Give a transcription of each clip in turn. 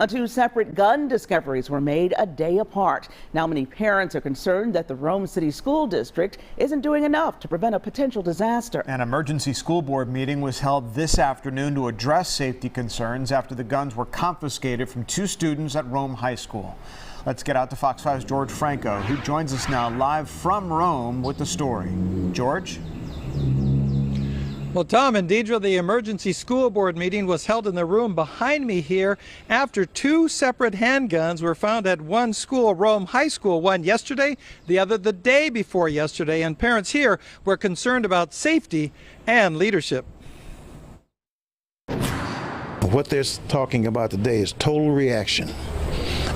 Two separate gun discoveries were made a day apart. Now many parents are concerned that the Rome City School District isn't doing enough to prevent a potential disaster. An emergency school board meeting was held this afternoon to address safety concerns after the guns were confiscated from two students at Rome High School. Let's get out to Fox 5's George Franco, who joins us now live from Rome with the story. George? Well, Tom and Deidre, the emergency school board meeting was held in the room behind me here after two separate handguns were found at one school, Rome High School, one yesterday, the other the day before yesterday, and parents here were concerned about safety and leadership. What they're talking about today is total reaction.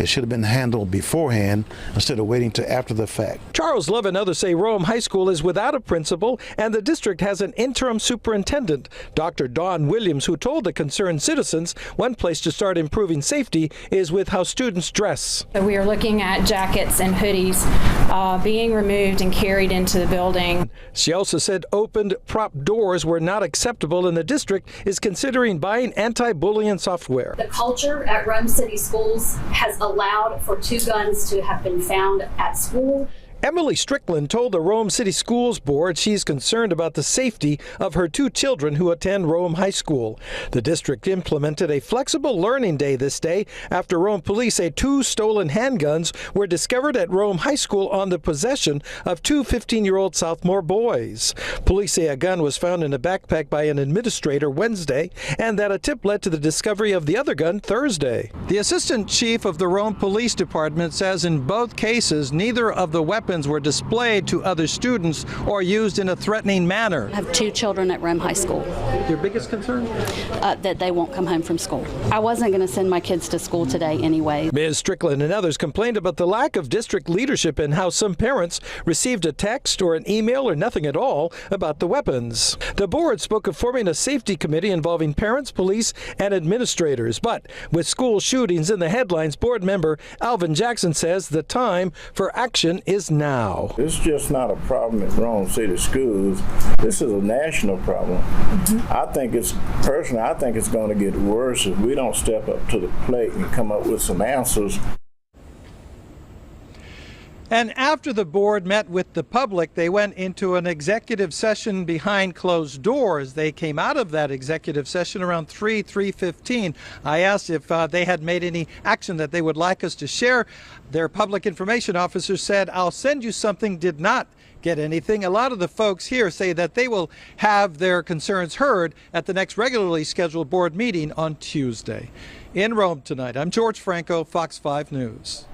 It should have been handled beforehand instead of waiting to after the fact. Charles Love and others say Rome High School is without a principal and the district has an interim superintendent, Dr. Dawn Williams, who told the concerned citizens one place to start improving safety is with how students dress. We are looking at jackets and hoodies being removed and carried into the building. She also said opened prop doors were not acceptable and the district is considering buying anti-bullying software. The culture at Rome City Schools has allowed for two guns to have been found at school. Emily Strickland told the Rome City Schools Board she's concerned about the safety of her two children who attend Rome High School. The district implemented a flexible learning day this day after Rome police say two stolen handguns were discovered at Rome High School on the possession of two 15-year-old sophomore boys. Police say a gun was found in a backpack by an administrator Wednesday and that a tip led to the discovery of the other gun Thursday. The assistant chief of the Rome Police Department says in both cases neither of the weapons were displayed to other students or used in a threatening manner. I have two children at Rome High School. Your biggest concern? That they won't come home from school. I wasn't going to send my kids to school today anyway. Ms. Strickland and others complained about the lack of district leadership and how some parents received a text or an email or nothing at all about the weapons. The board spoke of forming a safety committee involving parents, police, and administrators. But with school shootings in the headlines, board member Alvin Jackson says the time for action is now. It's just not a problem at Rome City Schools. This is a national problem. I think it's going to get worse if we don't step up to the plate and come up with some answers. And after the board met with the public, they went into an executive session behind closed doors. They came out of that executive session around 3:15. I asked if they had made any action that they would like us to share. Their public information officer said, "I'll send you something," did not get anything. A lot of the folks here say that they will have their concerns heard at the next regularly scheduled board meeting on Tuesday. In Rome tonight, I'm George Franco, Fox 5 News.